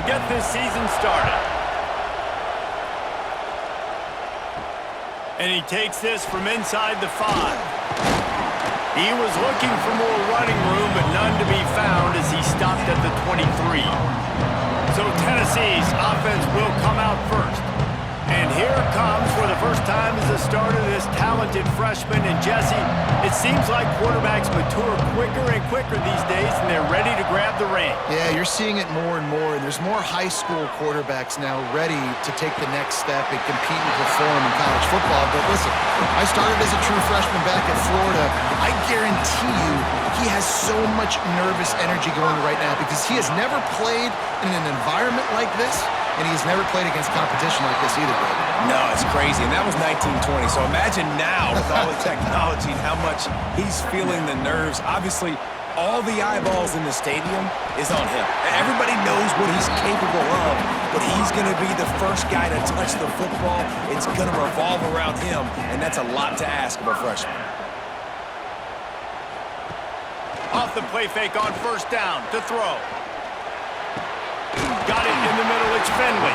get this season started. And he takes this from inside the 5. He was looking for more running room, but none to be found as he stopped at the 23. So Tennessee's offense will come out first. And here comes for the first time as a starter this talented freshman. And Jesse, it seems like quarterbacks mature quicker and quicker these days, and they're ready to grab the reins. Yeah, you're seeing it more and more. There's more high school quarterbacks now ready to take the next step and compete and perform in college football. But listen, I started as a true freshman back in Florida. I guarantee you he has so much nervous energy going right now because he has never played in an environment like this. And he's never played against competition like this either, Greg. No, it's crazy. And that was 1920. So imagine now with all the technology and how much he's feeling the nerves. Obviously, all the eyeballs in the stadium is on him. Everybody knows what he's capable of, but he's going to be the first guy to touch the football. It's going to revolve around him, and that's a lot to ask of a freshman. Off the play fake on first down to throw. Got it in the middle, it's Finley.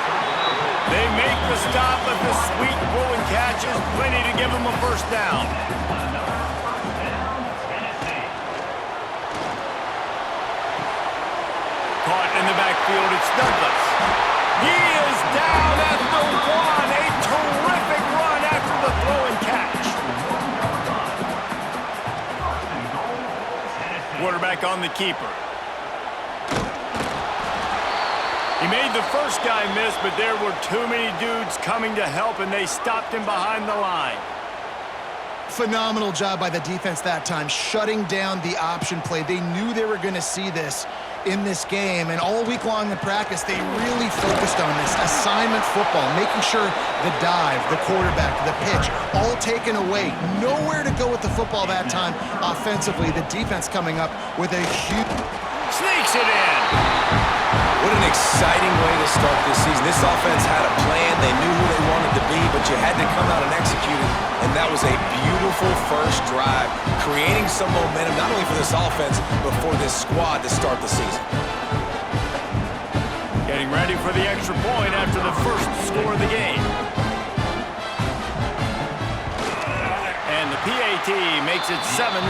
They make the stop, but the sweet rolling catch is plenty to give them a first down. Caught in the backfield, it's Douglas. He is down at the 1. A terrific run after the throw and catch. Quarterback on the keeper. He made the first guy miss, but there were too many dudes coming to help, and they stopped him behind the line. Phenomenal job by the defense that time, shutting down the option play. They knew they were going to see this in this game, and all week long in practice, they really focused on this assignment football, making sure the dive, the quarterback, the pitch, all taken away. Nowhere to go with the football that time offensively. The defense coming up with a huge... Sneaks it in! What an exciting way to start this season. This offense had a plan. They knew who they wanted to be, but you had to come out and execute it. And that was a beautiful first drive, creating some momentum, not only for this offense, but for this squad to start the season. Getting ready for the extra point after the first score of the game. And the PAT makes it 7-0.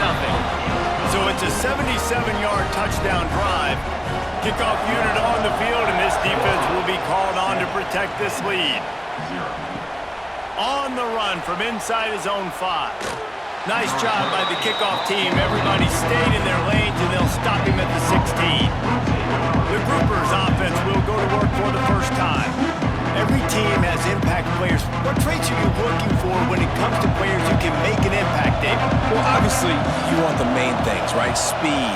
So it's a 77-yard touchdown drive. Kickoff unit on the field, and this defense will be called on to protect this lead. On the run from inside his own 5. Nice job by the kickoff team. Everybody stayed in their lanes, and they'll stop him at the 16. The Groupers offense will go to work for the first time. Every team has impact players. What traits are you looking for when it comes to players who can make an impact, Dave? Well, obviously, you want the main things, right? Speed,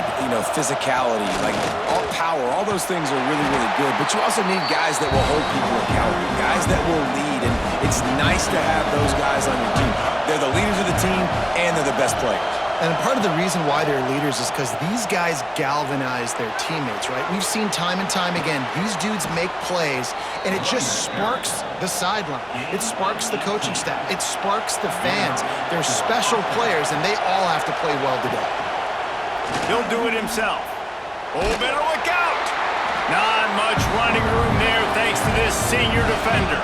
physicality, like all power, all those things are really, really good. But you also need guys that will hold people accountable, guys that will lead. And it's nice to have those guys on your team. They're the leaders of the team, and they're the best players. And part of the reason why they're leaders is because these guys galvanize their teammates, right? We've seen time and time again, these dudes make plays, and it just sparks the sideline. It sparks the coaching staff. It sparks the fans. They're special players, and they all have to play well today. He'll do it himself. Oh, better look out! Not much running room there thanks to this senior defender.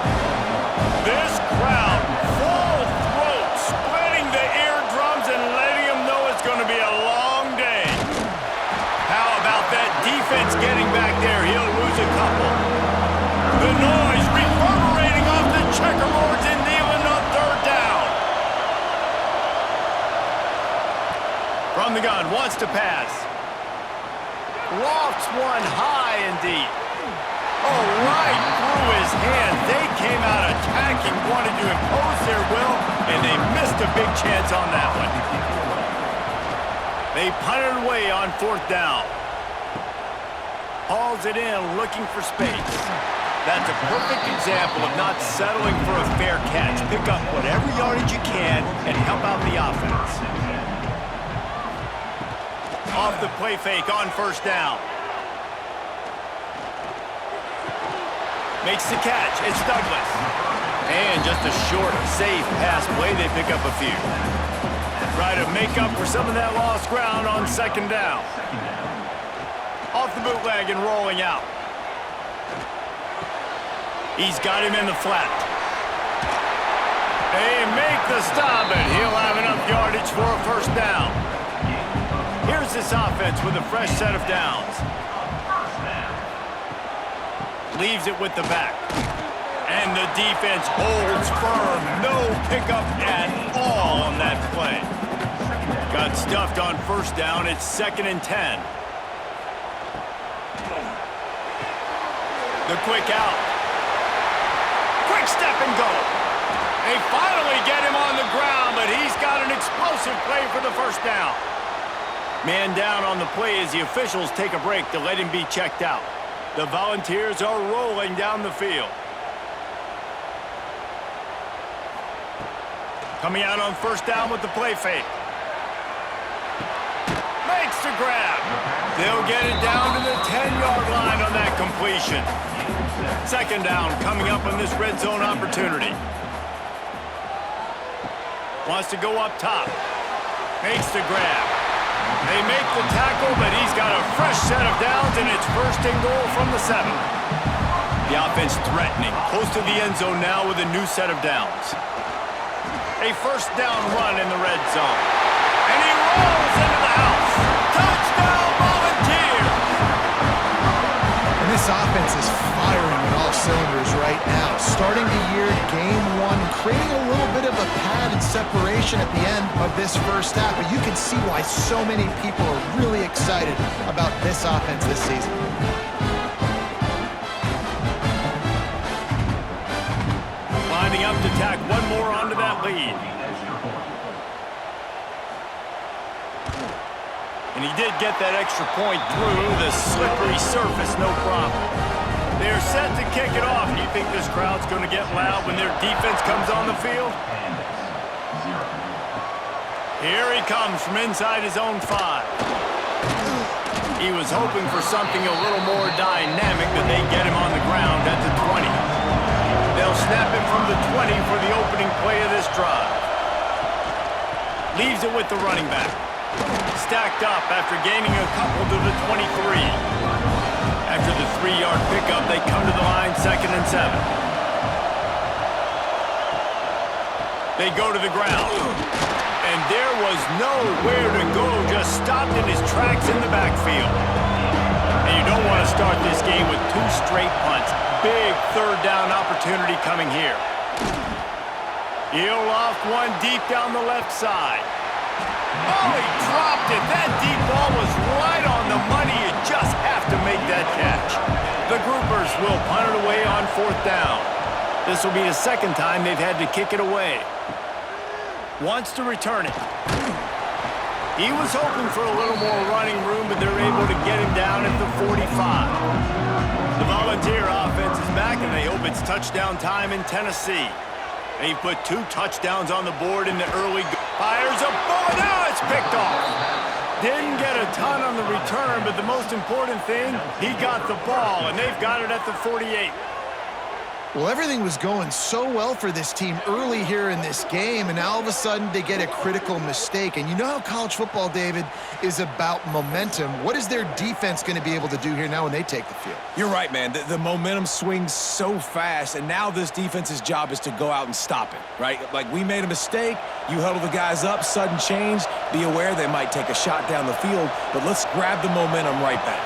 This crowd, full throat, splitting the eardrums and letting them know it's going to be a long day. How about that defense getting back there? He'll lose a couple. The noise reverberating off the checkerboards and kneeling on third down. From the gun, wants to pass. Lofts one high and deep. Oh, right through his hand. They came out attacking, wanted to impose their will, and they missed a big chance on that one. They punted away on fourth down. Hauls it in, looking for space. That's a perfect example of not settling for a fair catch. Pick up whatever yardage you can and help out the offense. Off the play fake on first down. Makes the catch. It's Douglas. And just a short, safe pass play. They pick up a few. Try to make up for some of that lost ground on second down. Off the bootleg and rolling out. He's got him in the flat. They make the stop, and he'll have enough yardage for a first down. Here's this offense with a fresh set of downs. Leaves it with the back. And the defense holds firm. No pickup at all on that play. Got stuffed on first down. It's 2nd and 10. The quick out. Quick step and go. They finally get him on the ground, but he's got an explosive play for the first down. Man down on the play as the officials take a break to let him be checked out. The Volunteers are rolling down the field. Coming out on first down with the play fake. Makes the grab. They'll get it down to the 10-yard line on that completion. 2nd down coming up on this red zone opportunity. Wants to go up top. Makes the grab. They make the tackle, but he's got a fresh set of downs, and it's 1st and goal from the 7. The offense threatening. Close to the end zone now with a new set of downs. A first down run in the red zone. And he rolls into the house. Touchdown, Volunteers! And this offense is firing on all cylinders right now. Starting the year, game 1, creating a little bit of a pad and separation at the end of this first half. But you can see why so many people are really excited about this offense this season. Lining up to tack one more onto that lead. And he did get that extra point through the slippery surface, no problem. They're set to kick it off. Do you think this crowd's going to get loud when their defense comes on the field? Here he comes from inside his own 5. He was hoping for something a little more dynamic, but they get him on the ground at the 20. They'll snap it from the 20 for the opening play of this drive. Leaves it with the running back. Stacked up after gaining a couple to the 23. After the 3-yard pickup, they come to the line 2nd and 7. They go to the ground. And there was nowhere to go, just stopped in his tracks in the backfield. And you don't want to start this game with 2 straight punts. Big 3rd down opportunity coming here. He'll loft one deep down the left side. Oh, he dropped it. That deep ball was right on the money. You just have to make that catch. The Groupers will punt it away on 4th down. This will be the 2nd time they've had to kick it away. Wants to return it. He was hoping for a little more running room, but they're able to get him down at the 45. The Volunteer offense is back, and they hope it's touchdown time in Tennessee. They put 2 touchdowns on the board in the early. Fires a bullet. Now it's picked off. Didn't get a ton on the return, but the most important thing, he got the ball, and they've got it at the 48. Well, everything was going so well for this team early here in this game, and now all of a sudden they get a critical mistake. And you know how college football, David, is about momentum. What is their defense going to be able to do here now when they take the field? You're right, man. The momentum swings so fast, and now this defense's job is to go out and stop it, right? Like, we made a mistake, you huddle the guys up, sudden change, be aware they might take a shot down the field, but let's grab the momentum right back.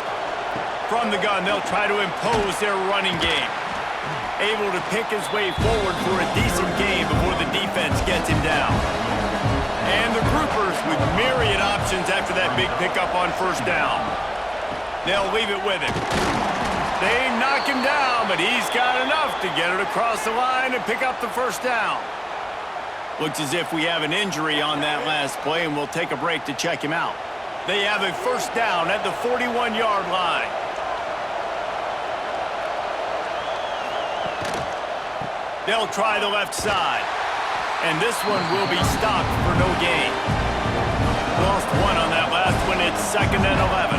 From the gun, they'll try to impose their running game. Able to pick his way forward for a decent game before the defense gets him down. And the Groupers with myriad options after that big pickup on first down. They'll leave it with him. They knock him down, but he's got enough to get it across the line and pick up the first down. Looks as if we have an injury on that last play, and we'll take a break to check him out. They have a first down at the 41-yard line. They'll try the left side. And this one will be stopped for no gain. Lost 1 on that last one. It's 2nd and 11.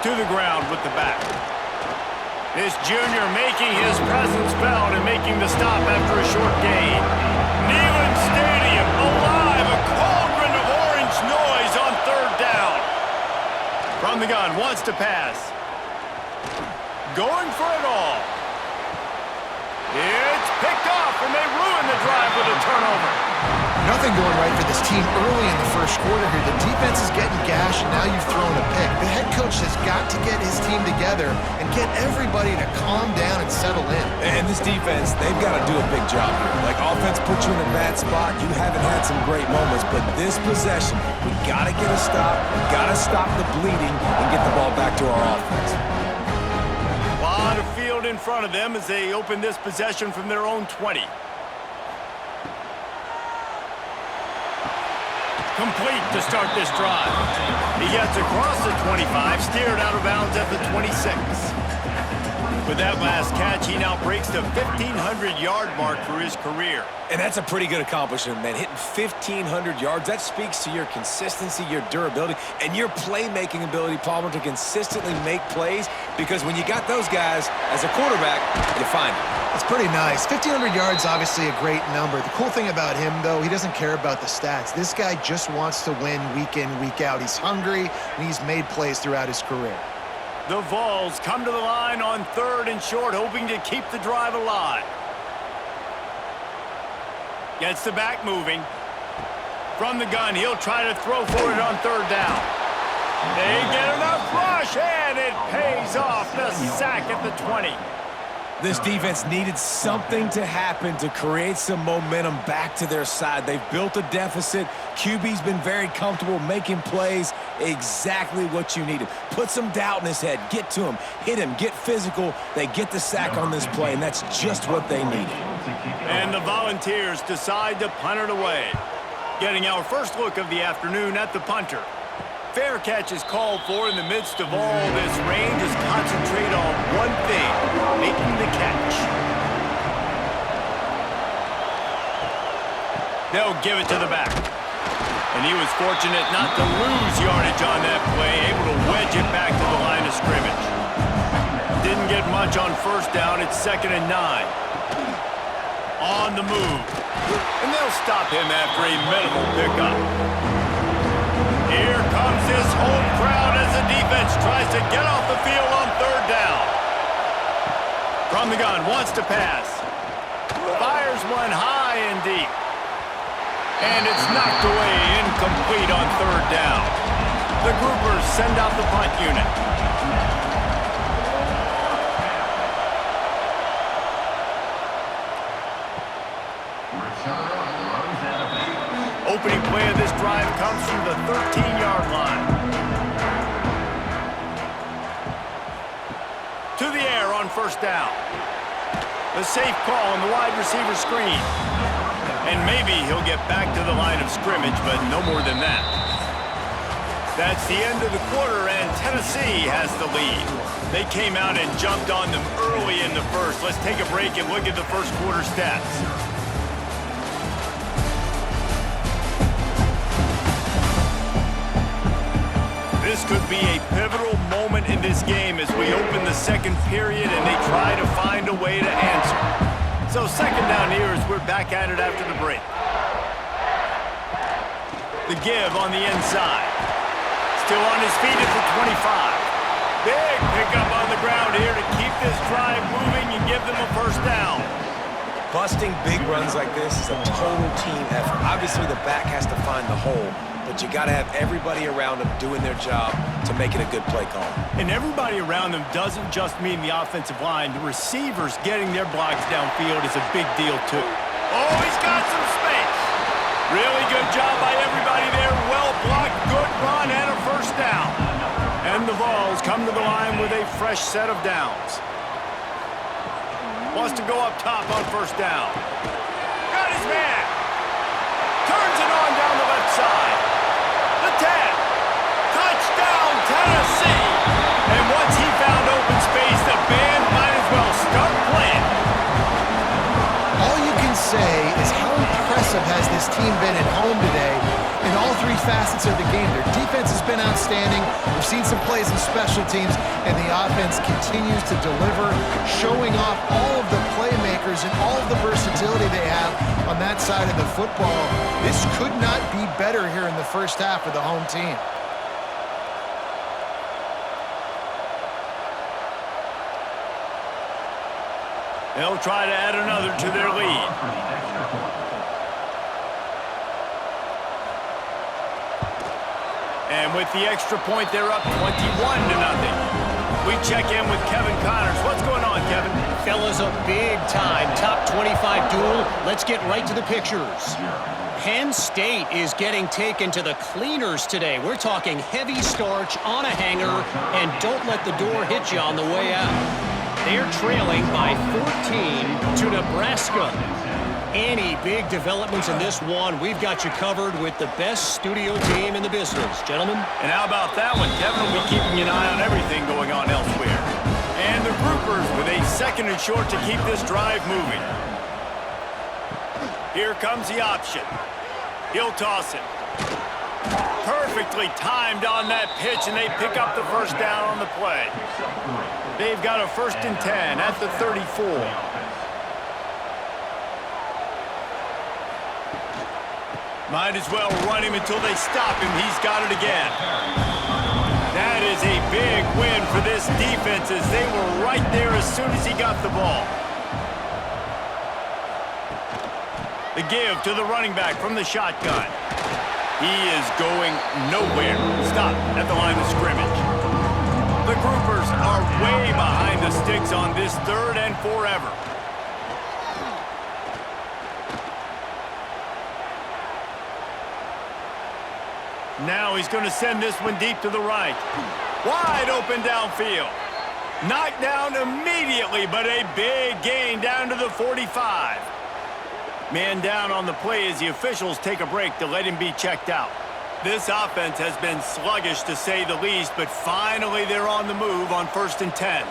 To the ground with the back. This junior making his presence felt and making the stop after a short gain. Neyland Stadium alive. A cauldron of orange noise on 3rd down. From the gun, wants to pass. going for it all. It's picked off, and they ruin the drive with a turnover. Nothing going right for this team early in the first quarter here. The defense is getting gashed, and now you've thrown a pick. The head coach has got to get his team together and get everybody to calm down and settle in. And this defense, they've got to do a big job here. Like, offense put you in a bad spot. You haven't had some great moments, but this possession, we got to get a stop. We got to stop the bleeding and get the ball back to our offense. A lot of field in front of them as they open this possession from their own 20. Complete to start this drive. He gets across the 25, steered out of bounds at the 26. With that last catch, he now breaks the 1,500-yard mark for his career. And that's a pretty good accomplishment, man. Hitting 1,500 yards, that speaks to your consistency, your durability, and your playmaking ability, Palmer, to consistently make plays, because when you got those guys as a quarterback, you find it. It's pretty nice. 1,500 yards, obviously a great number. The cool thing about him, though, he doesn't care about the stats. This guy just wants to win week in, week out. He's hungry, and he's made plays throughout his career. The Vols come to the line on 3rd and short, hoping to keep the drive alive. Gets the back moving. From the gun, he'll try to throw for it on 3rd down. They get enough rush, and it pays off. The sack at the 20. This defense needed something to happen to create some momentum back to their side. They've built a deficit. QB's been very comfortable making plays. Exactly what you needed. Put some doubt in his head. Get to him. Hit him. Get physical. They get the sack on this play, and that's just what they needed. And the Volunteers decide to punt it away. Getting our first look of the afternoon at the punter. Fair catch is called for in the midst of all this. Rangers concentrate on one thing, making the catch. They'll give it to the back. And he was fortunate not to lose yardage on that play, able to wedge it back to the line of scrimmage. Didn't get much on 1st down. It's 2nd and 9. On the move. And they'll stop him after a minimal pickup. Here comes this home crowd as the defense tries to get off the field on 3rd down. From the gun, wants to pass. Fires one high and deep. And it's knocked away, incomplete on 3rd down. The Groupers send out the punt unit. Opening play of this drive comes from the 13-yard line. To the air on 1st down. The safe call on the wide receiver screen. And maybe he'll get back to the line of scrimmage, but no more than that. That's the end of the quarter, and Tennessee has the lead. They came out and jumped on them early in the first. Let's take a break and look at the first quarter stats. This could be a pivotal moment in this game as we open the 2nd period and they try to find a way to answer. So 2nd down here as we're back at it after the break. The give on the inside. Still on his feet at the 25. Big pickup on the ground here to keep this drive moving and give them a 1st down. Busting big runs like this is a total team effort. Obviously, the back has to find the hole, but you got to have everybody around them doing their job to make it a good play call. And everybody around them doesn't just mean the offensive line. The receivers getting their blocks downfield is a big deal, too. Oh, he's got some space. Really good job by everybody there. Well blocked, good run, and a 1st down. And the Vols come to the line with a fresh set of downs. Wants to go up top on 1st down. Got his man. Turns it on down the left side. The 10. Touchdown, Tennessee. And once he found open space, the band might as well start playing. All you can say is how impressive has this team been at home today in all 3 facets of the game. Their defense has been outstanding. We've seen some plays in special teams, and the offense continues to deliver, showing off all of the playmakers and all of the versatility they have on that side of the football. This could not be better here in the first half of the home team. They'll try to add another to their lead. And with the extra point, they're up 21-0. We check in with Kevin Connors. What's going on, Kevin? Fellas, a big-time top 25 duel. Let's get right to the pictures. Penn State is getting taken to the cleaners today. We're talking heavy starch on a hanger, and don't let the door hit you on the way out. They're trailing by 14 to Nebraska. Any big developments in this one, we've got you covered with the best studio team in the business. Gentlemen? And how about that one? Kevin will be keeping an eye on everything going on elsewhere. And the groupers with a 2nd and short to keep this drive moving. Here comes the option. He'll toss it. Perfectly timed on that pitch, and they pick up the first down on the play. They've got a 1st and 10 at the 34. Might as well run him until they stop him. He's got it again. That is a big win for this defense as they were right there as soon as he got the ball. The give to the running back from the shotgun. He is going nowhere. Stop at the line of scrimmage. The groupers are way behind the sticks on this 3rd and forever. Now he's going to send this one deep to the right. Wide open downfield. Knocked down immediately, but a big gain down to the 45. Man down on the play as the officials take a break to let him be checked out. This offense has been sluggish to say the least, but finally they're on the move on 1st and 10.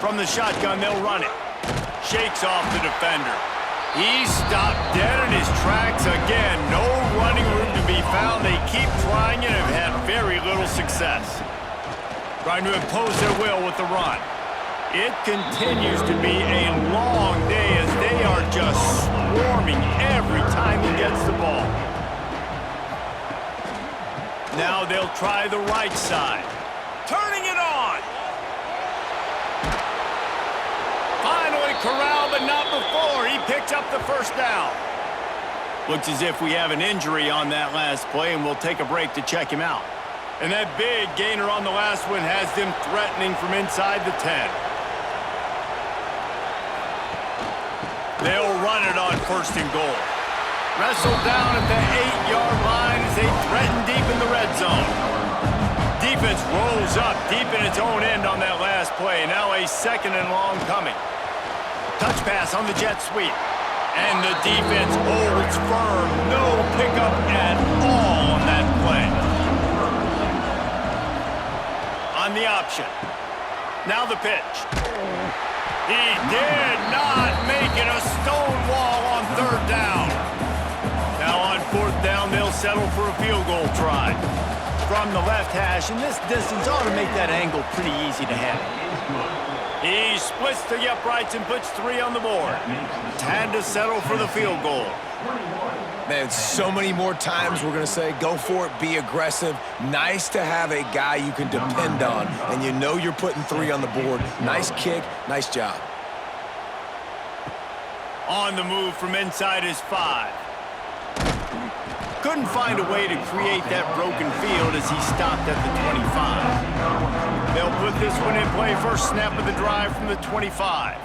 From the shotgun, they'll run it. Shakes off the defender. He stopped dead in his tracks again. No running room to be found. They keep trying and have had very little success. Trying to impose their will with the run. It continues to be a long day as they are just swarming every time he gets the ball. Now they'll try the right side. Turning it on. Finally corralled, but not before. He picks up the first down. Looks as if we have an injury on that last play, and we'll take a break to check him out. And that big gainer on the last one has them threatening from inside the 10. They'll run it on 1st and goal. Wrestled down at the 8-yard line as they threaten deep in the red zone. Defense rolls up deep in its own end on that last play. Now a 2nd and long coming. Touch pass on the jet sweep. And the defense holds firm. No pickup at all on that play. On the option. Now the pitch. He did not make it. A stone wall on 3rd down. Now on 4th down, they'll settle for a field goal try. From the left hash, and this distance ought to make that angle pretty easy to handle. He splits the uprights and puts 3 on the board. Had to settle for the field goal. Man, so many more times we're going to say, go for it, be aggressive. Nice to have a guy you can depend on, and you know you're putting 3 on the board. Nice kick, nice job. On the move from inside his 5. Couldn't find a way to create that broken field as he stopped at the 25. They'll put this one in play. First snap of the drive from the 25.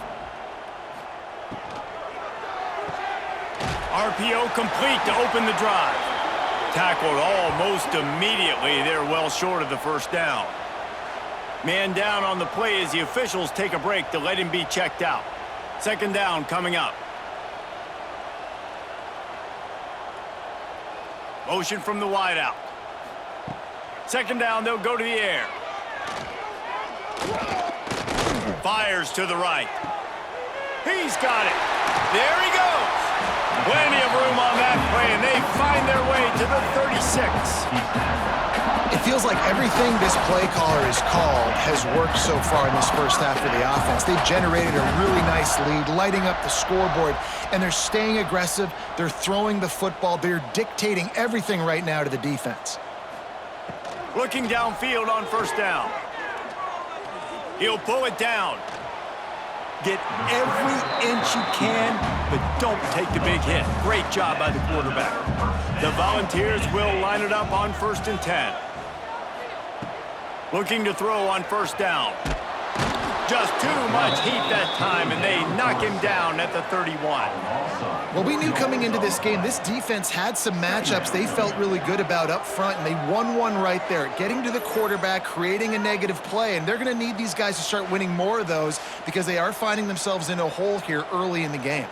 RPO complete to open the drive. Tackled almost immediately. They're well short of the first down. Man down on the play as the officials take a break to let him be checked out. 2nd down coming up. Motion from the wideout. 2nd down, they'll go to the air. Fires to the right. He's got it. There he goes. Plenty of room on that play, and they find their way to the 36. It feels like everything this play caller has called has worked so far in this first half for the offense. They've generated a really nice lead, lighting up the scoreboard, and they're staying aggressive. They're throwing the football. They're dictating everything right now to the defense. Looking downfield on 1st down. He'll pull it down. Get every inch you can, but don't take the big hit. Great job by the quarterback. The Volunteers will line it up on 1st and 10. Looking to throw on 1st down. Just too much heat that time, and they knock him down at the 31. Well, we knew coming into this game, this defense had some matchups they felt really good about up front, and they won one right there, getting to the quarterback, creating a negative play, and they're going to need these guys to start winning more of those because they are finding themselves in a hole here early in the game.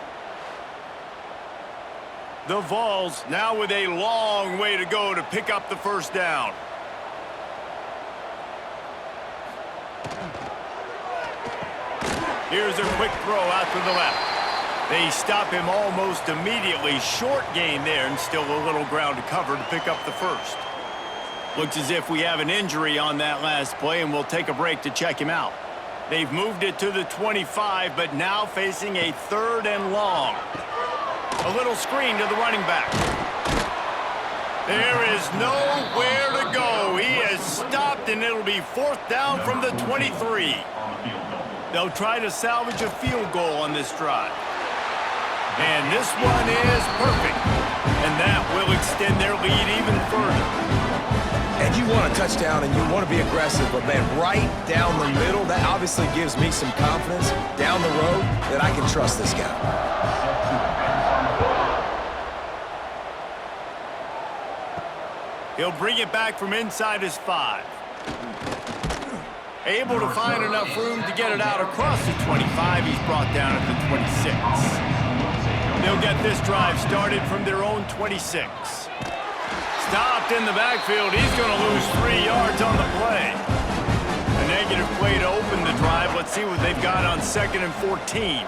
The Vols now with a long way to go to pick up the 1st down. Here's a quick throw out to the left. They stop him almost immediately. Short gain there and still a little ground to cover to pick up the 1st. Looks as if we have an injury on that last play, and we'll take a break to check him out. They've moved it to the 25, but now facing a 3rd and long. A little screen to the running back. There is nowhere to go. He has stopped, and it'll be 4th down from the 23. They'll try to salvage a field goal on this drive. And this one is perfect. And that will extend their lead even further. And you want a touchdown and you want to be aggressive, but man, right down the middle, that obviously gives me some confidence down the road that I can trust this guy. He'll bring it back from inside his 5. Able to find enough room to get it out across the 25. He's brought down at the 26. They'll get this drive started from their own 26. Stopped in the backfield. He's going to lose 3 yards on the play. A negative play to open the drive. Let's see what they've got on 2nd and 14.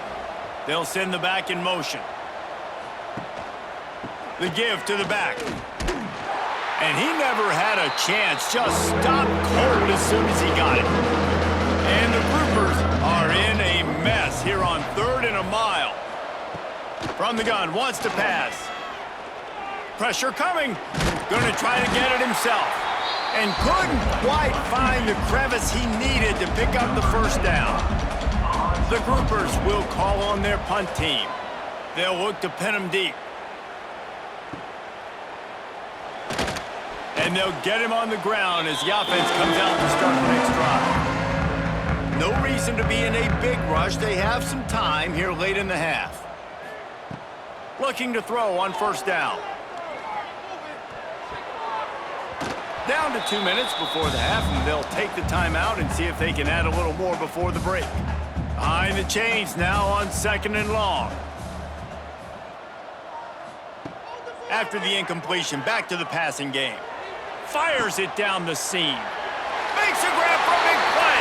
They'll send the back in motion. The give to the back. And he never had a chance, just stopped cold as soon as he got it. And the Groupers are in a mess here on 3rd and a mile. From the gun, wants to pass. Pressure coming. Going to try to get it himself. And couldn't quite find the crevice he needed to pick up the 1st down. The Groupers will call on their punt team. They'll look to pin him deep. And they'll get him on the ground as the offense comes out to start the next drive. No reason to be in a big rush. They have some time here late in the half. Looking to throw on 1st down. Down to 2 minutes before the half, and they'll take the timeout and see if they can add a little more before the break. Behind the chains now on 2nd and long. After the incompletion, back to the passing game. Fires it down the seam. Makes a grab for a big play.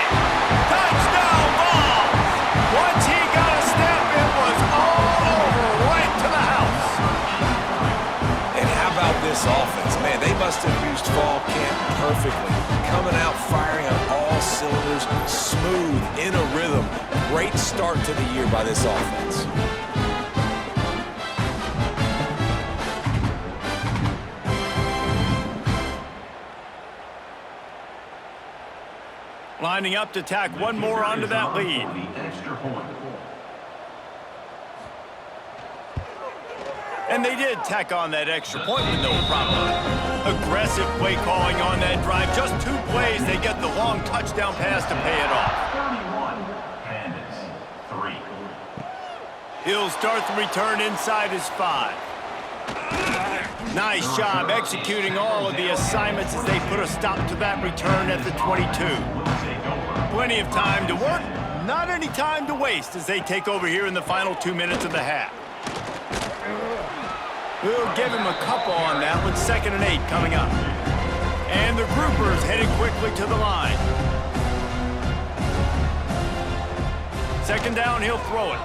Touchdown ball. Once he got a step, it was all over right to the house. And how about this offense? Man, they must have used fall camp perfectly. Coming out firing on all cylinders, smooth, in a rhythm. Great start to the year by this offense. Lining up to tack one more onto that lead. And they did tack on that extra point with no problem. Aggressive play calling on that drive. Just 2 plays, they get the long touchdown pass to pay it off. 31, 3. He'll start the return inside his 5. Nice job executing all of the assignments as they put a stop to that return at the 22. Plenty of time to work, not any time to waste as they take over here in the final 2 minutes of the half. We'll give him a couple on that with 2nd and 8 coming up. And the Groupers heading quickly to the line. 2nd down, he'll throw it.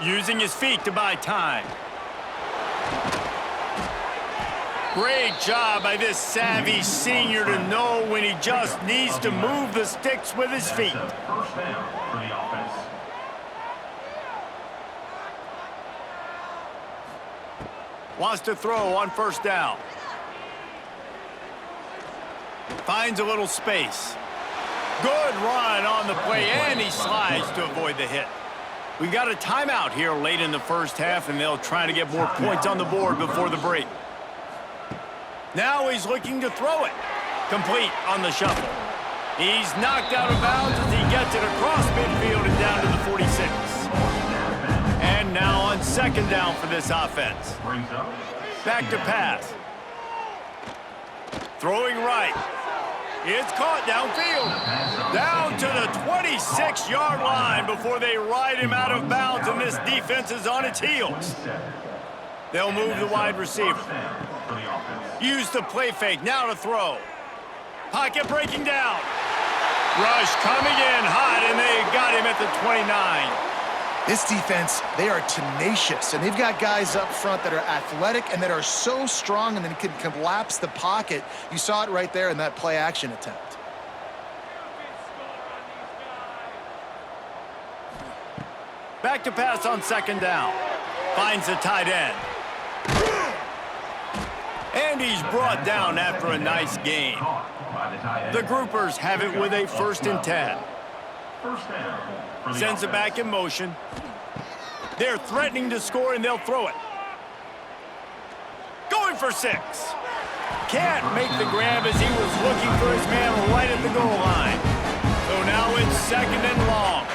Using his feet to buy time. Great job by this savvy senior to know when he just needs to move the sticks with his feet. 1st down for the offense. Wants to throw on 1st down. Finds a little space. Good run on the play, and he slides to avoid the hit. We got a timeout here late in the first half, and they'll try to get more points on the board before the break. Now he's looking to throw it. Complete on the shuffle. He's knocked out of bounds as he gets it across midfield and down to the 46. And now on second down for this offense. Back to pass. Throwing right. It's caught downfield. Down to the 26-yard line before they ride him out of bounds, and this defense is on its heels. They'll move the wide receiver. Use the play fake, now to throw. Pocket breaking down. Rush coming in hot, and they got him at the 29. This defense, they are tenacious, and they've got guys up front that are athletic and that are so strong and then can collapse the pocket. You saw it right there in that play-action attempt. Back to pass on second down. Finds the tight end. And he's brought down after a nice gain. The Groupers have it with a 1st and 10. Sends it back in motion. They're threatening to score, and they'll throw it. Going for 6. Can't make the grab as he was looking for his man right at the goal line. So now it's 2nd and long.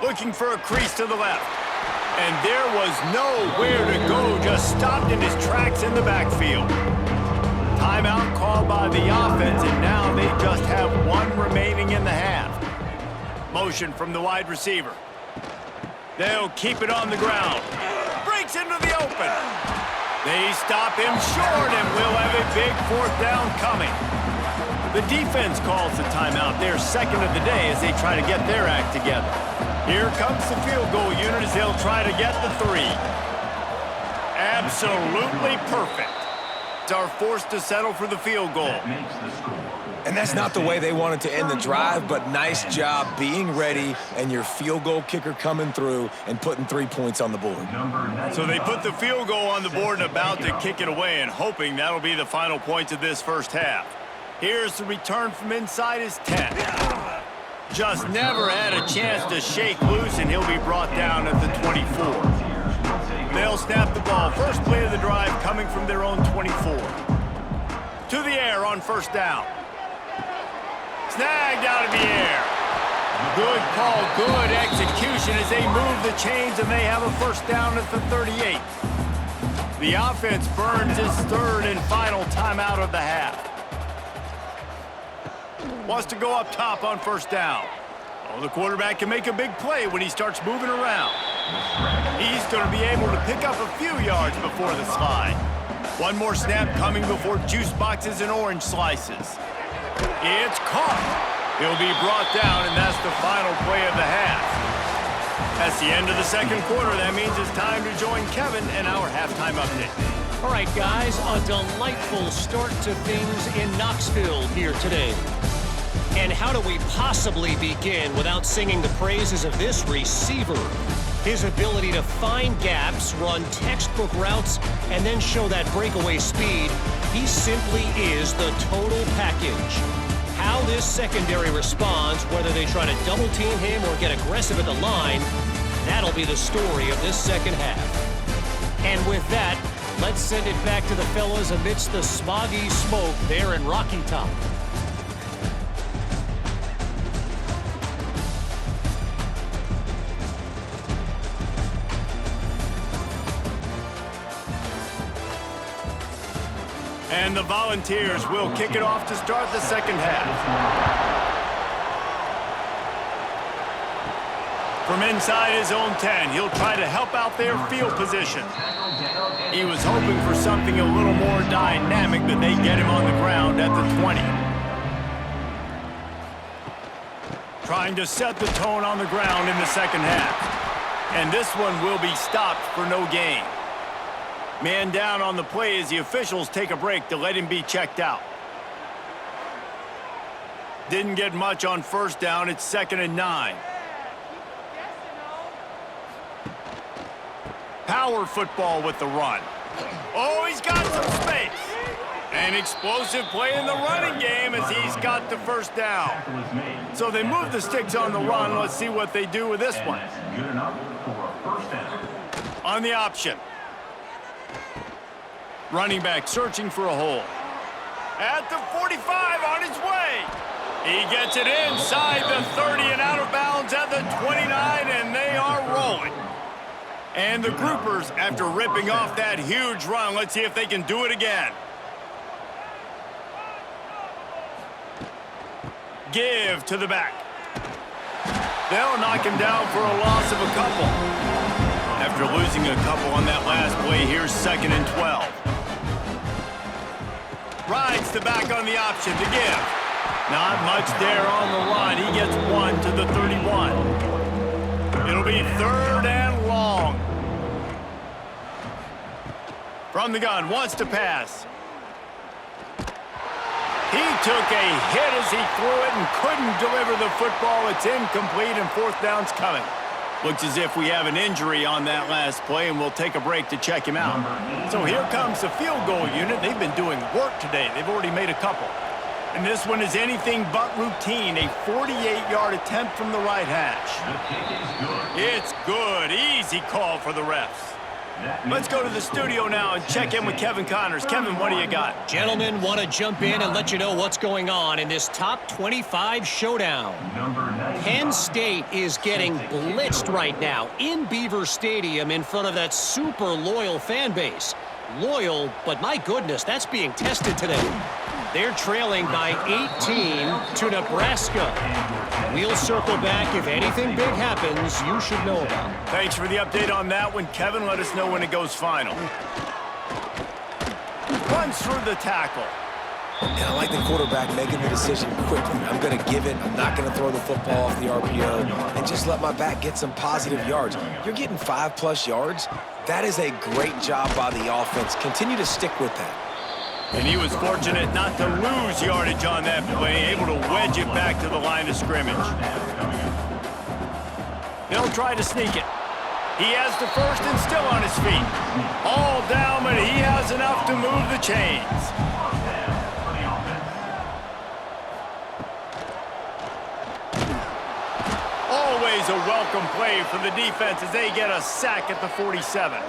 Looking for a crease to the left. And there was nowhere to go, just stopped in his tracks in the backfield. Timeout called by the offense, and now they just have 1 remaining in the half. Motion from the wide receiver. They'll keep it on the ground. Breaks into the open. They stop him short, and we'll have a big 4th down coming. The defense calls the timeout, their 2nd of the day, as they try to get their act together. Here comes the field goal unit as they'll try to get the 3. Absolutely perfect. Are forced to settle for the field goal. And that's not the way they wanted to end the drive, but nice job being ready and your field goal kicker coming through and putting 3 points on the board. So they put the field goal on the board and about to kick it away, and hoping that'll be the final points of this first half. Here's the return from inside his 10. Just never had a chance to shake loose, and he'll be brought down at the 24. They'll snap the ball. First play of the drive coming from their own 24. To the air on 1st down. Snagged out of the air. Good call, good execution as they move the chains, and they have a 1st down at the 38. The offense burns its 3rd and final timeout of the half. Wants to go up top on 1st down. Oh, the quarterback can make a big play when he starts moving around. He's going to be able to pick up a few yards before the slide. 1 more snap coming before juice boxes and orange slices. It's caught. He'll be brought down, and that's the final play of the half. That's the end of the 2nd quarter. That means it's time to join Kevin and our halftime update. All right, guys, a delightful start to things in Knoxville here today. And how do we possibly begin without singing the praises of this receiver? His ability to find gaps, run textbook routes, and then show that breakaway speed. He simply is the total package. How this secondary responds, whether they try to double team him or get aggressive at the line, that'll be the story of this 2nd half. And with that, let's send it back to the fellas amidst the smoggy smoke there in Rocky Top. And the Volunteers will kick it off to start the 2nd half. From inside his own 10, he'll try to help out their field position. He was hoping for something a little more dynamic, but they get him on the ground at the 20. Trying to set the tone on the ground in the 2nd half. And this one will be stopped for no gain. Man down on the play as the officials take a break to let him be checked out. Didn't get much on 1st down. It's 2nd and 9. Power football with the run. Oh, he's got some space. An explosive play in the running game as he's got the first down. So they move the sticks on the run. Let's see what they do with this one. Good enough for a first down. On the option. Running back searching for a hole. At the 45 on his way. He gets it inside the 30 and out of bounds at the 29, and they are rolling. And the groupers, after ripping off that huge run, let's see if they can do it again. Give to the back. They'll knock him down for a loss of a couple. After losing a couple on that last play, here's 2nd and 12. Rides the back on the option to give. Not much there on the run. He gets 1 to the 31. It'll be 3rd and long. From the gun, wants to pass. He took a hit as he threw it and couldn't deliver the football. It's incomplete and 4th down's coming. Looks as if we have an injury on that last play, and we'll take a break to check him out. So here comes the field goal unit. They've been doing work today. They've already made a couple. And this one is anything but routine. A 48-yard attempt from the right hash. It's good. Easy call for the refs. Let's go to the studio now and check in with Kevin Connors. Kevin, what do you got? Gentlemen, want to jump in and let you know what's going on in this top 25 showdown. Penn State is getting blitzed right now in Beaver Stadium in front of that super loyal fan base. Loyal, but my goodness, that's being tested today. They're trailing by 18 to Nebraska. We'll circle back. If anything big happens, you should know about it. Thanks for the update on that one, Kevin. Let us know when it goes final. Runs through the tackle. And I like the quarterback making the decision quickly. I'm going to give it. I'm not going to throw the football off the RPO and just let my back get some positive yards. You're getting 5+ yards. That is a great job by the offense. Continue to stick with that. And he was fortunate not to lose yardage on that play, able to wedge it back to the line of scrimmage. They'll try to sneak it. He has the first and still on his feet. All down, but he has enough to move the chains. Always a welcome play for the defense as they get a sack at the 47.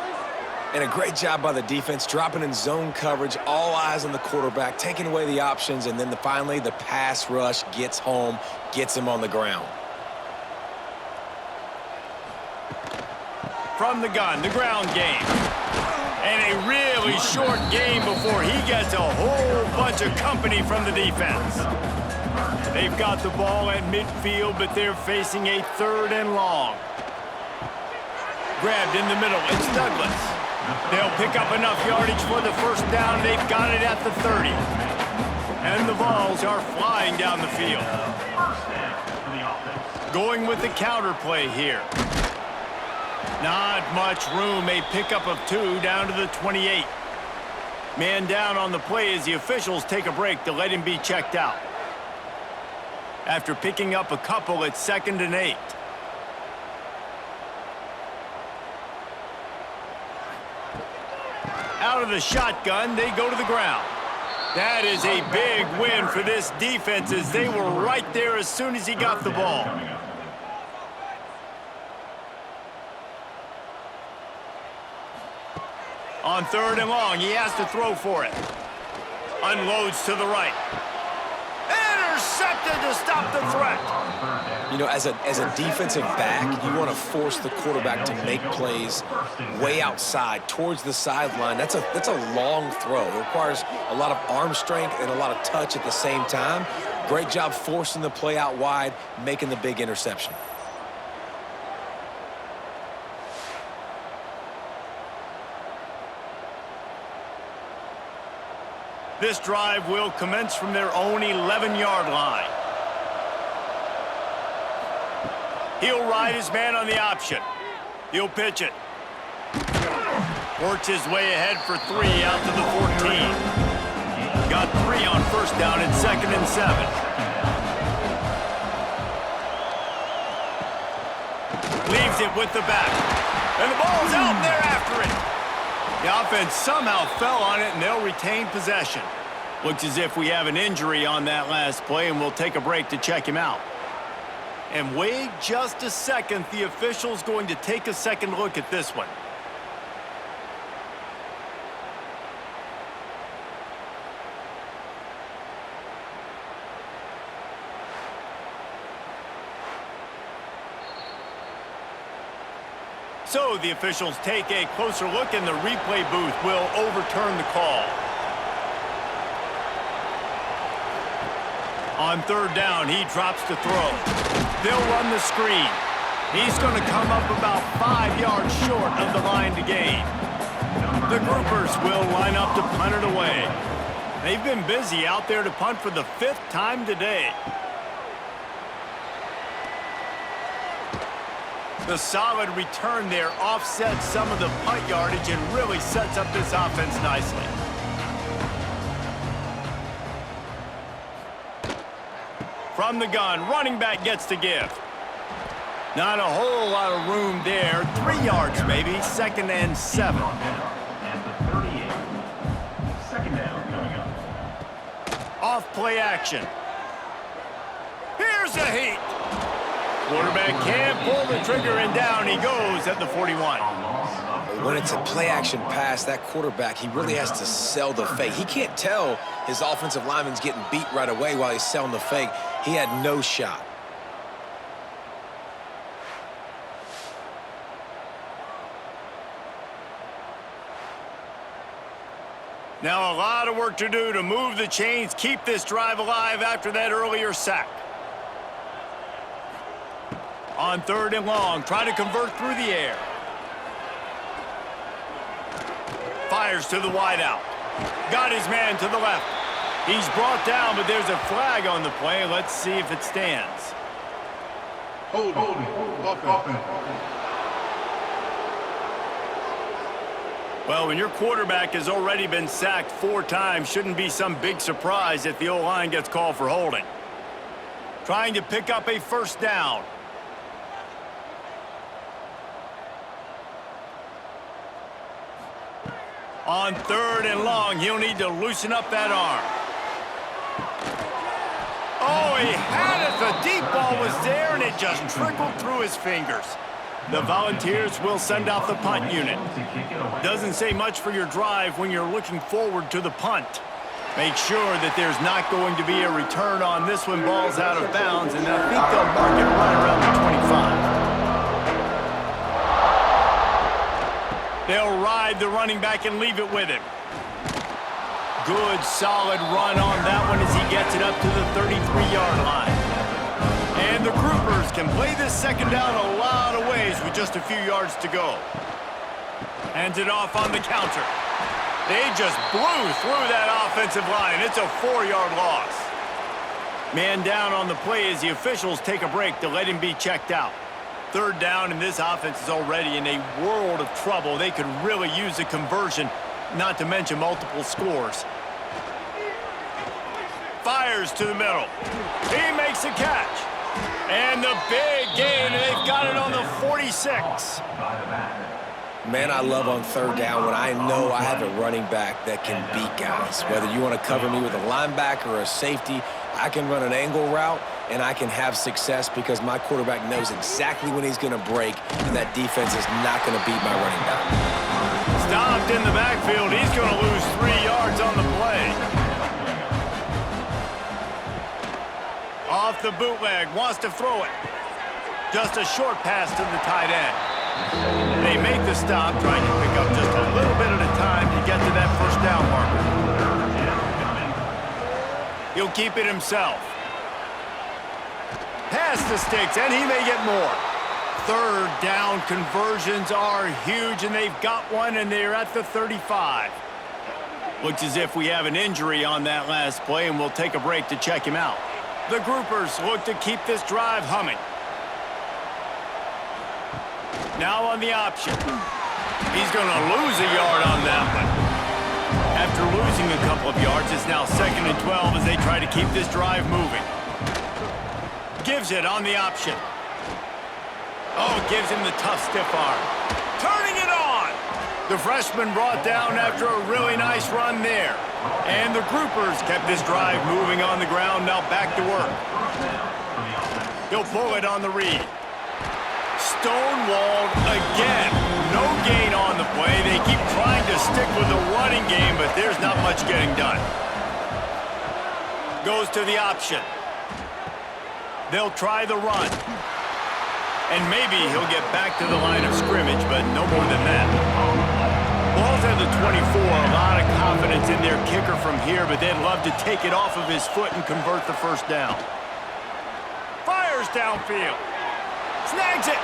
And a great job by the defense, dropping in zone coverage, all eyes on the quarterback, taking away the options, and then finally the pass rush gets home, gets him on the ground. From the gun, the ground game. And a really short game before he gets a whole bunch of company from the defense. They've got the ball at midfield, but they're facing a 3rd and long. Grabbed in the middle, it's Douglas. They'll pick up enough yardage for the first down. They've got it at the 30. And the balls are flying down the field. Going with the counter play here. Not much room. A pickup of 2 down to the 28. Man down on the play as the officials take a break to let him be checked out. After picking up a couple, it's 2nd and 8. Out of the shotgun, they go to the ground. That is a big win for this defense as they were right there as soon as he got the ball. On 3rd and long, he has to throw for it. Unloads to the right. Intercepted to stop the threat. You know, as a defensive back, you want to force the quarterback to make plays way outside towards the sideline. That's a long throw. It requires a lot of arm strength and a lot of touch at the same time. Great job forcing the play out wide, making the big interception. This drive will commence from their own 11-yard line. He'll ride his man on the option. He'll pitch it. Works his way ahead for 3 out to the 14. Got 3 on first down and 2nd and 7. Leaves it with the back. And the ball's out, and they're after it. The offense somehow fell on it, and they'll retain possession. Looks as if we have an injury on that last play, and we'll take a break to check him out. And wait just a second. The official's going to take a second look at this one. So the officials take a closer look, and the replay booth will overturn the call. On third down, he drops to throw. They'll run the screen. He's going to come up about 5 yards short of the line to gain. The groupers will line up to punt it away. They've been busy out there to punt for the 5th time today. The solid return there offsets some of the punt yardage and really sets up this offense nicely. From the gun, running back gets to give. Not a whole lot of room there. 3 yards maybe, 2nd and 7. And the 38. Second down coming up. Off play action. Here's a heat. Quarterback can't pull the trigger, and down he goes at the 41. When it's a play-action pass, that quarterback, he really has to sell the fake. He can't tell his offensive lineman's getting beat right away while he's selling the fake. He had no shot. Now a lot of work to do to move the chains, keep this drive alive after that earlier sack. On 3rd and long, trying to convert through the air. Fires to the wideout. Got his man to the left. He's brought down, but there's a flag on the play. Let's see if it stands. Holding. Well, when your quarterback has already been sacked 4 times, shouldn't be some big surprise if the O-line gets called for holding. Trying to pick up a 1st down. On 3rd and long, he'll need to loosen up that arm. Oh, he had it. The deep ball was there, and it just trickled through his fingers. The Volunteers will send out the punt unit. Doesn't say much for your drive when you're looking forward to the punt. Make sure that there's not going to be a return on this one. Ball's out of bounds, and I think they'll mark it right around the 25. They'll ride the running back and leave it with him. Good, solid run on that one as he gets it up to the 33-yard line. And the groupers can play this 2nd down a lot of ways with just a few yards to go. Hands it off on the counter. They just blew through that offensive line. It's a 4-yard loss. Man down on the play as the officials take a break to let him be checked out. 3rd down, and this offense is already in a world of trouble. They could really use a conversion, not to mention multiple scores. Fires to the middle. He makes a catch. And the big gain, and they've got it on the 46. Man, I love on 3rd down when I know I have a running back that can beat guys. Whether you want to cover me with a linebacker or a safety, I can run an angle route, and I can have success because my quarterback knows exactly when he's going to break, and that defense is not going to beat my running back. Stopped in the backfield. He's going to lose 3 yards on the play. Off the bootleg, wants to throw it. Just a short pass to the tight end. They make the stop, trying to pick up just a little bit at a time to get to that 1st down marker. He'll keep it himself. Pass the sticks, and he may get more. 3rd down conversions are huge, and they've got one, and they're at the 35. Looks as if we have an injury on that last play, and we'll take a break to check him out. The groupers look to keep this drive humming. Now on the option. He's going to lose a yard on that one. After losing a couple of yards, it's now 2nd and 12 as they try to keep this drive moving. Gives it on the option. Oh, gives him the tough stiff arm. Turning it on! The freshman brought down after a really nice run there. And the groupers kept this drive moving on the ground. Now back to work. He'll pull it on the read. Stonewalled again. No gain on the play. They keep trying to stick with the running game, but there's not much getting done. Goes to the option. They'll try the run. And maybe he'll get back to the line of scrimmage, but no more than that. Ball's at the 24. A lot of confidence in their kicker from here, but they'd love to take it off of his foot and convert the first down. Fires downfield. Snags it.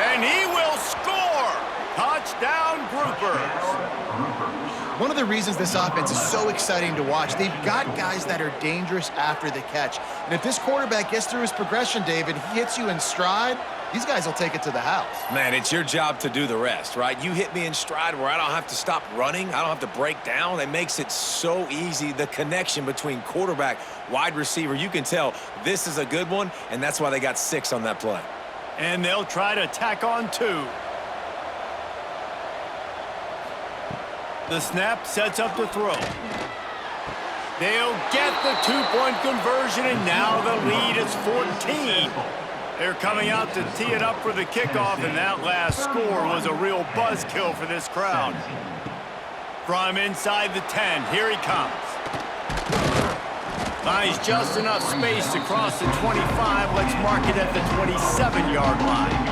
And he will score. Touchdown, groupers. One of the reasons this offense is so exciting to watch, they've got guys that are dangerous after the catch. And if this quarterback gets through his progression, David, he hits you in stride, these guys will take it to the house. Man, it's your job to do the rest, right? You hit me in stride where I don't have to stop running. I don't have to break down. It makes it so easy. The connection between quarterback, wide receiver, you can tell this is a good one, and that's why they got 6 on that play. And they'll try to tack on 2. The snap sets up the throw. They'll get the 2-point conversion, and now the lead is 14. They're coming out to tee it up for the kickoff, and that last score was a real buzzkill for this crowd. From inside the 10, here he comes. Buys just enough space to cross the 25. Let's mark it at the 27-yard line.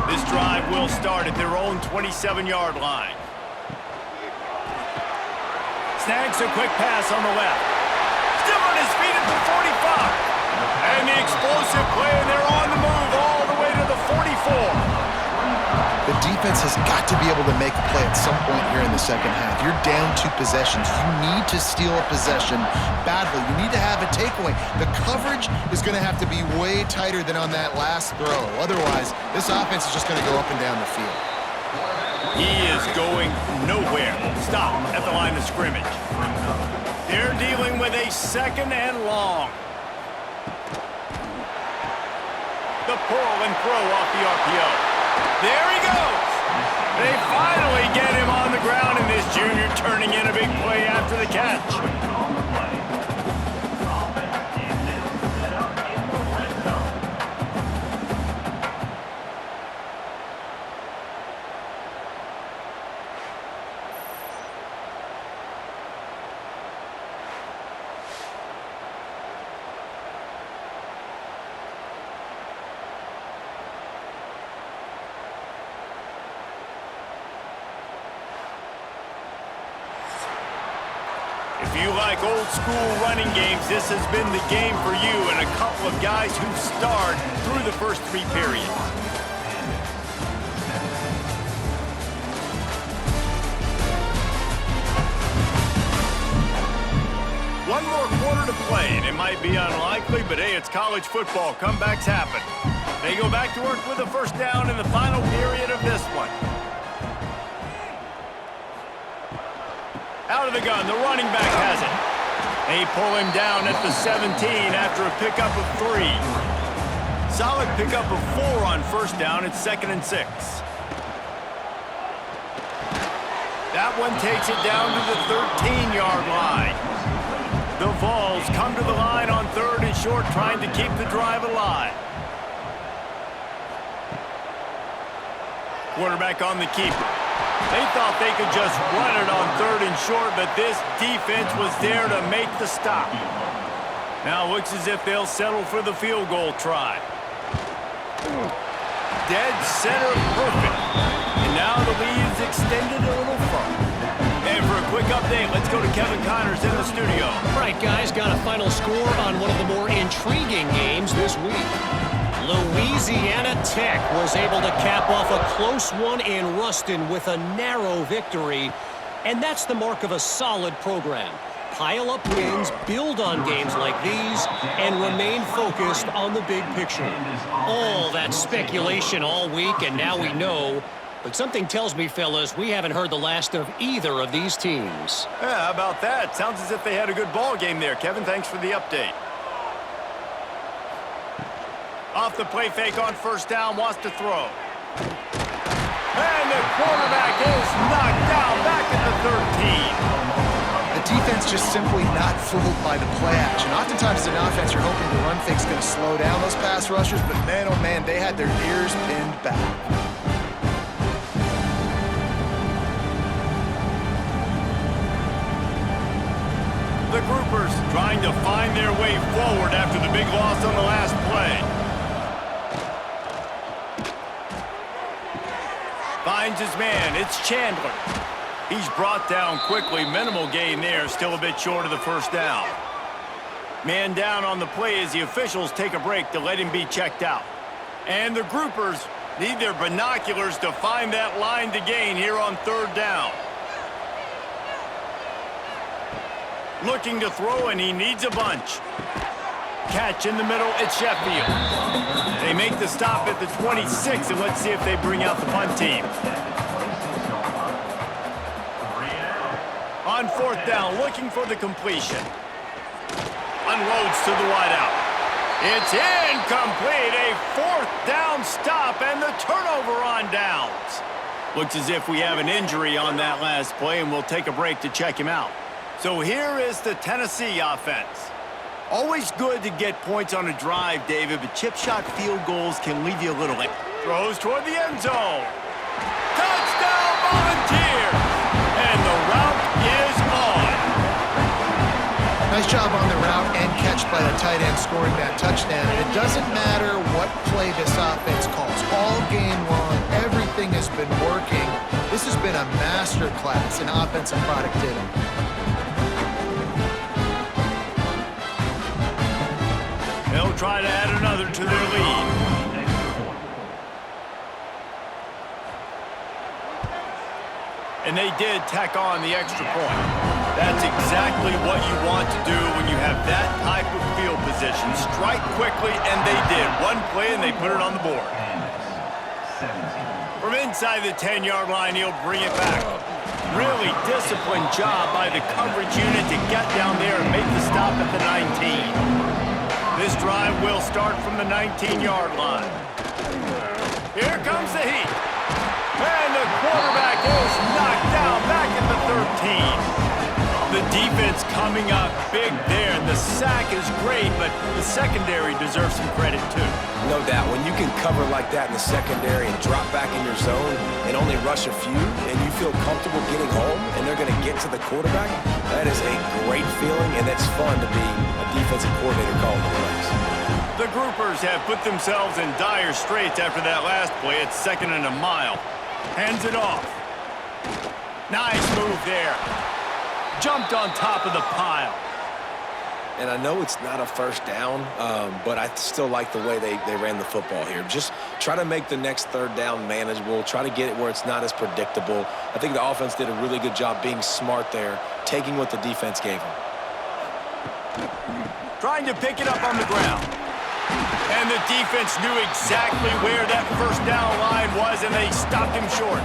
This drive will start at their own 27-yard line. Snags a quick pass on the left. Still on his feet at the 45. And the explosive play, and they're on the move all the way to the 44. The defense has got to be able to make a play at some point here in the second half. You're down 2 possessions. You need to steal a possession badly. You need to have a takeaway. The coverage is going to have to be way tighter than on that last throw. Otherwise, this offense is just going to go up and down the field. He is going nowhere. Stop at the line of scrimmage. They're dealing with a 2nd and long. The pull and throw off the RPO. There he goes. They finally get him on the ground, and this junior turning in a big play after the catch. If you like old school running games, this has been the game for you, and a couple of guys who've starred through the first 3 periods. One more quarter to play, and it might be unlikely, but hey, it's college football. Comebacks happen. They go back to work with a first down in the final period of this one. Out of the gun, the running back has it. They pull him down at the 17 after a pickup of 3. Solid pickup of 4 on first down. It's 2nd and 6. That one takes it down to the 13-yard line. The Vols come to the line on 3rd and short, trying to keep the drive alive. Quarterback on the keeper. They thought they could just run it on 3rd and short, but this defense was there to make the stop. Now it looks as if they'll settle for the field goal try. Dead center perfect. And now the lead's extended a little further. And for a quick update, let's go to Kevin Connors in the studio. All right, guys, got a final score on one of the more intriguing games this week. Louisiana Tech was able to cap off a close one in Ruston with a narrow victory, and that's the mark of a solid program. Pile up wins, build on games like these, and remain focused on the big picture. All that speculation all week, and now we know. But something tells me, fellas, we haven't heard the last of either of these teams. Yeah, how about that? Sounds as if they had a good ball game there. Kevin, thanks for the update. Off the play fake on first down, wants to throw. And the quarterback is knocked down back at the 13. The defense defense just simply not fooled by the play action. Oftentimes as an offense, you're hoping the run fake's going to slow down those pass rushers, but man, oh man, they had their ears pinned back. The groupers trying to find their way forward after the big loss on the last play. Finds his man. It's Chandler. He's brought down quickly. Minimal gain there. Still a bit short of the first down. Man down on the play as the officials take a break to let him be checked out. And the groupers need their binoculars to find that line to gain here on third down. Looking to throw, and he needs a bunch. Catch in the middle, it's Sheffield. They make the stop at the 26, and let's see if they bring out the punt team. On fourth down, looking for the completion. Unloads to the wideout. It's incomplete, a fourth down stop, and the turnover on downs. Looks as if we have an injury on that last play, and we'll take a break to check him out. So here is the Tennessee offense. Always good to get points on a drive, David, but chip shot field goals can leave you a little late. Throws toward the end zone. Touchdown, Volunteers! And the route is on. Nice job on the route and catch by the tight end scoring that touchdown. And it doesn't matter what play this offense calls. All game long, everything has been working. This has been a master class in offensive productivity. They'll try to add another to their lead. And they did tack on the extra point. That's exactly what you want to do when you have that type of field position. Strike quickly, and they did. One play, and they put it on the board. From inside the 10-yard line, he'll bring it back. Really disciplined job by the coverage unit to get down there and make the stop at the 19. This drive will start from the 19-yard line. Here comes the heat. And the quarterback is knocked down back at the 13. The defense coming up big there. The sack is great, but the secondary deserves some credit too. No doubt. When you can cover like that in the secondary and drop back in your zone and only rush a few, and you feel comfortable getting home, and they're going to get to the quarterback, that is a great feeling, and it's fun to be a defensive coordinator calling the plays. The groupers have put themselves in dire straits after that last play. It's 2nd and a mile. Hands it off. Nice move there. Jumped on top of the pile. And I know it's not a first down, but I still like the way they ran the football here. Just try to make the next third down manageable. Try to get it where it's not as predictable. I think the offense did a really good job being smart there, taking what the defense gave them. Trying to pick it up on the ground. And the defense knew exactly where that first down line was, and they stopped him short.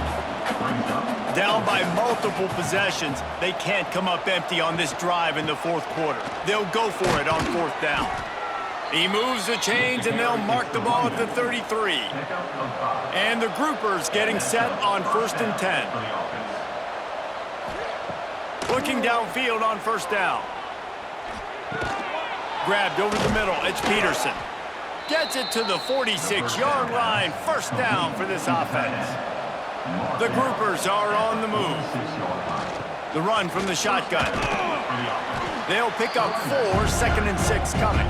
Down by multiple possessions, they can't come up empty on this drive in the fourth quarter. They'll go for it on fourth down. He moves the chains, and they'll mark the ball at the 33. And the groupers getting set on 1st and 10. Looking downfield on first down. Grabbed over the middle, it's Peterson. Gets it to the 46-yard line. First down for this offense. The groupers are on the move. The run from the shotgun. They'll pick up 4, 2nd and 6 coming.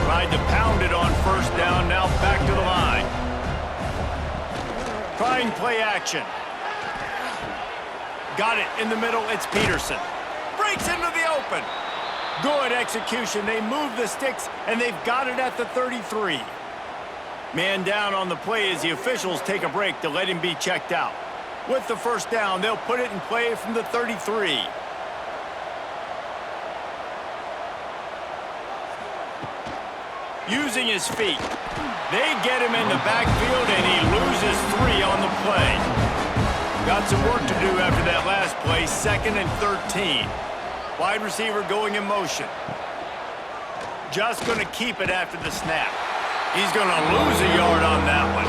Tried to pound it on first down, now back to the line. Trying play action. Got it in the middle, it's Peterson. Breaks into the open. Good execution. They move the sticks, and they've got it at the 33. Man down on the play as the officials take a break to let him be checked out. With the first down, they'll put it in play from the 33. Using his feet. They get him in the backfield, and he loses 3 on the play. Got some work to do after that last play, 2nd and 13. Wide receiver going in motion. Just going to keep it after the snap. He's going to lose a yard on that one.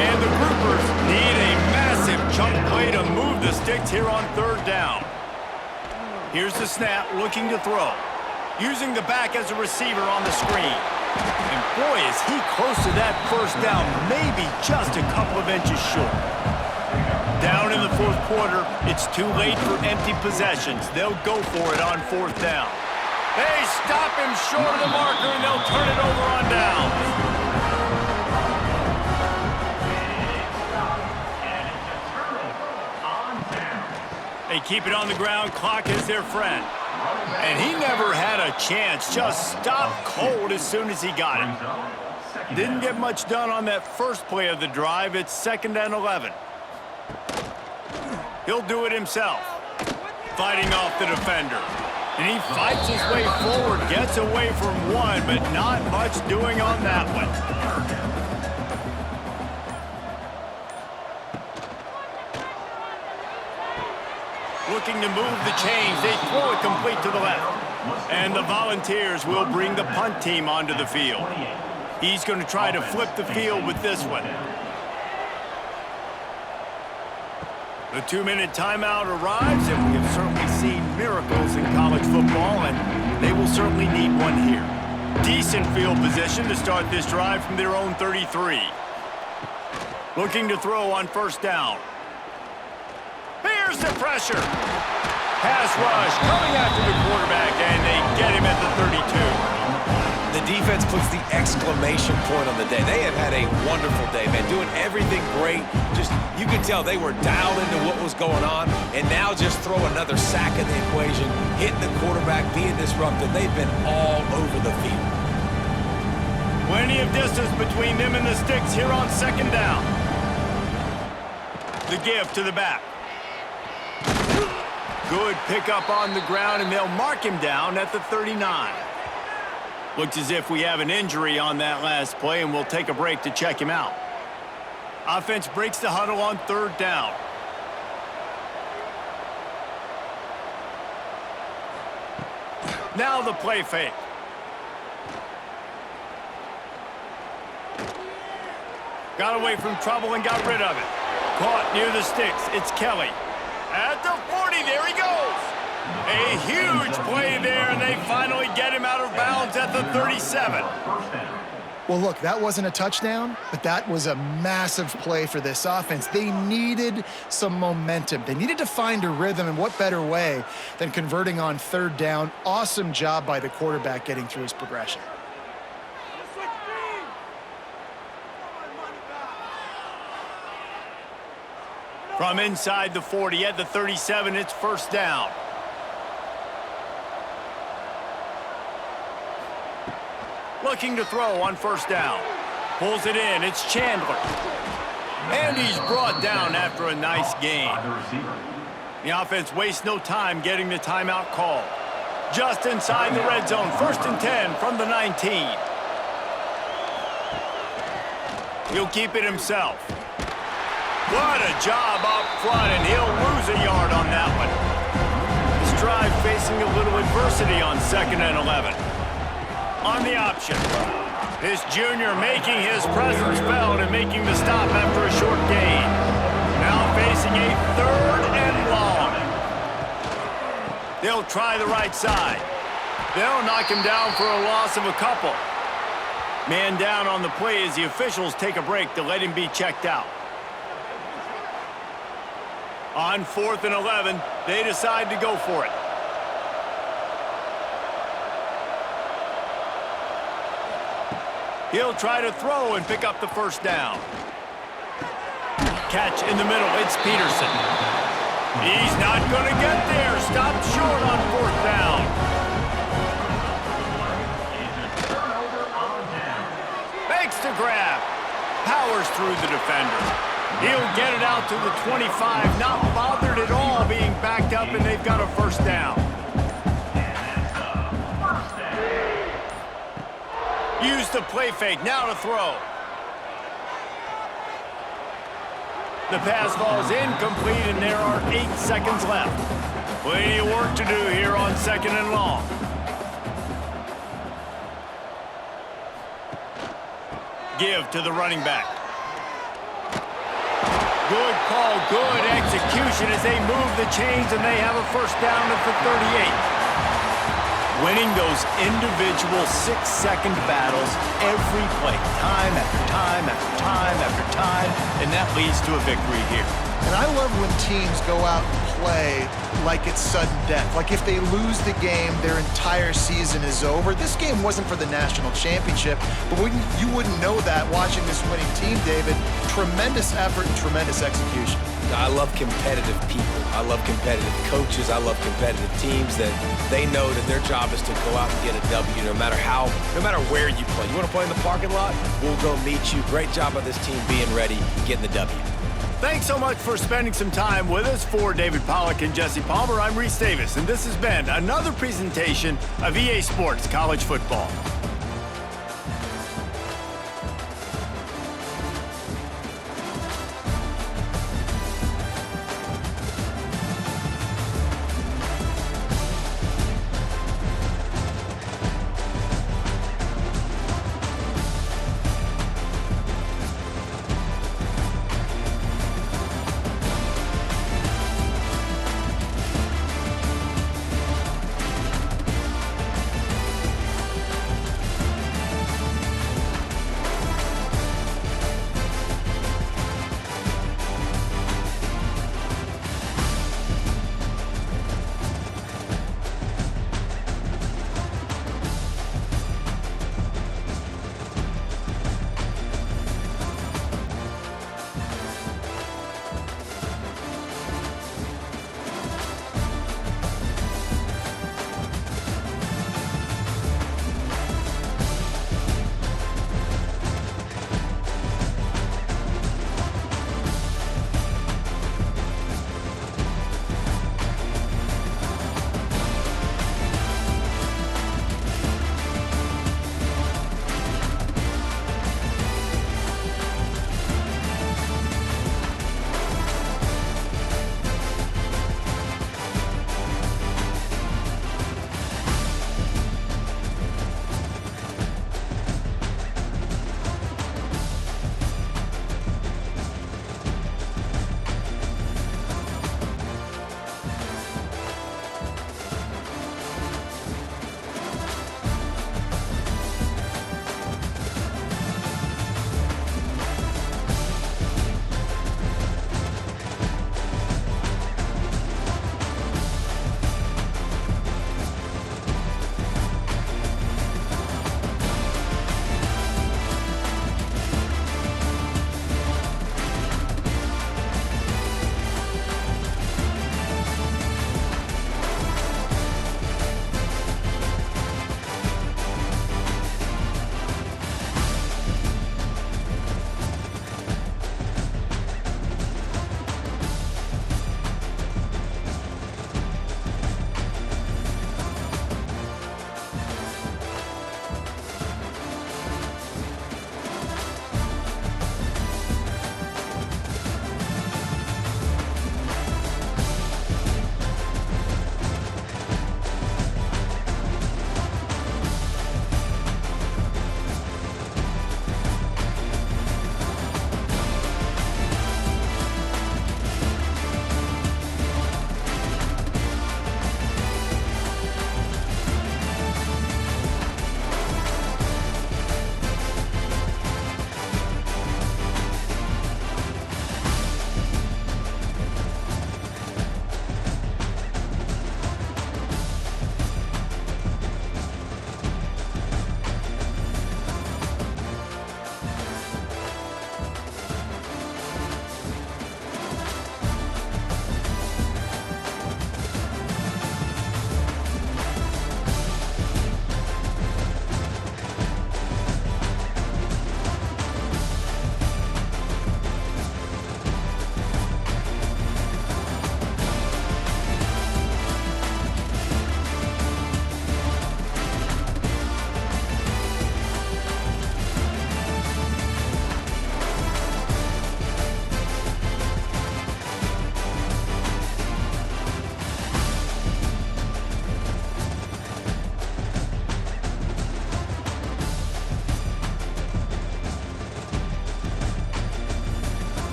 And the groupers need a massive chunk play to move the sticks here on third down. Here's the snap, looking to throw. Using the back as a receiver on the screen. And boy, is he close to that first down, maybe just a couple of inches short. Down in the fourth quarter, it's too late for empty possessions. They'll go for it on fourth down. They stop him short of the marker, and they'll turn it over on down. They keep it on the ground. Clock is their friend. And he never had a chance. Just stopped cold as soon as he got it. Didn't get much done on that first play of the drive. It's 2nd and 11. He'll do it himself. Fighting off the defender. And he fights his way forward. Gets away from one, but not much doing on that one. Looking to move the chains. They throw it complete to the left. And the Volunteers will bring the punt team onto the field. He's going to try to flip the field with this one. The 2-minute timeout arrives, and we have certainly seen miracles in college football, and they will certainly need one here. Decent field position to start this drive from their own 33. Looking to throw on first down. Here's the pressure. Pass rush coming after the quarterback, and they get him at the 32. The defense puts the exclamation point on the day. They have had a wonderful day, man, doing everything great. Just, you could tell they were dialed into what was going on, and now just throw another sack in the equation, hitting the quarterback, being disruptive. They've been all over the field. Plenty of distance between them and the sticks here on 2nd down. The give to the back. Good pickup on the ground, and they'll mark him down at the 39. Looks as if we have an injury on that last play, and we'll take a break to check him out. Offense breaks the huddle on 3rd down. Now the play fake. Got away from trouble and got rid of it. Caught near the sticks. It's Kelly. At the 40, there he goes. A huge play there, and they finally get him out of bounds at the 37. Well, look, that wasn't a touchdown, but that was a massive play for this offense. They needed some momentum. They needed to find a rhythm, and what better way than converting on 3rd down. Awesome job by the quarterback getting through his progression. From inside the 40 at the 37, it's 1st down. Looking to throw on 1st down. Pulls it in. It's Chandler. And he's brought down after a nice gain. The offense wastes no time getting the timeout call. Just inside the red zone. 1st and 10 from the 19. He'll keep it himself. What a job up front, and he'll lose a yard on that one. This drive facing a little adversity on 2nd and 11. On the option. This junior making his presence felt and making the stop after a short gain. Now facing a 3rd and long. They'll try the right side. They'll knock him down for a loss of a couple. Man down on the play as the officials take a break to let him be checked out. On 4th and 11, they decide to go for it. He'll try to throw and pick up the 1st down. Catch in the middle, it's Peterson. He's not going to get there. Stopped short on 4th down. Makes the grab. Powers through the defender. He'll get it out to the 25, not bothered at all being backed up, and they've got a 1st down. Use the play fake, now to throw. The pass falls incomplete, and there are 8 seconds left. Plenty of work to do here on 2nd and long. Give to the running back. Good call, good execution as they move the chains and they have a first down at the 38. Winning those individual 6-second battles every play, time after time after time after time, and that leads to a victory here. And I love when teams go out and play like it's sudden death. Like if they lose the game, their entire season is over. This game wasn't for the national championship, but you wouldn't know that watching this winning team, David. Tremendous effort and tremendous execution. I love competitive people. I love competitive coaches. I love competitive teams that they know that their job is to go out and get a W no matter where you play. You want to play in the parking lot? We'll go meet you. Great job by this team being ready, getting the W. Thanks so much for spending some time with us. For David Pollack and Jesse Palmer, I'm Reese Davis, and this has been another presentation of EA Sports College Football.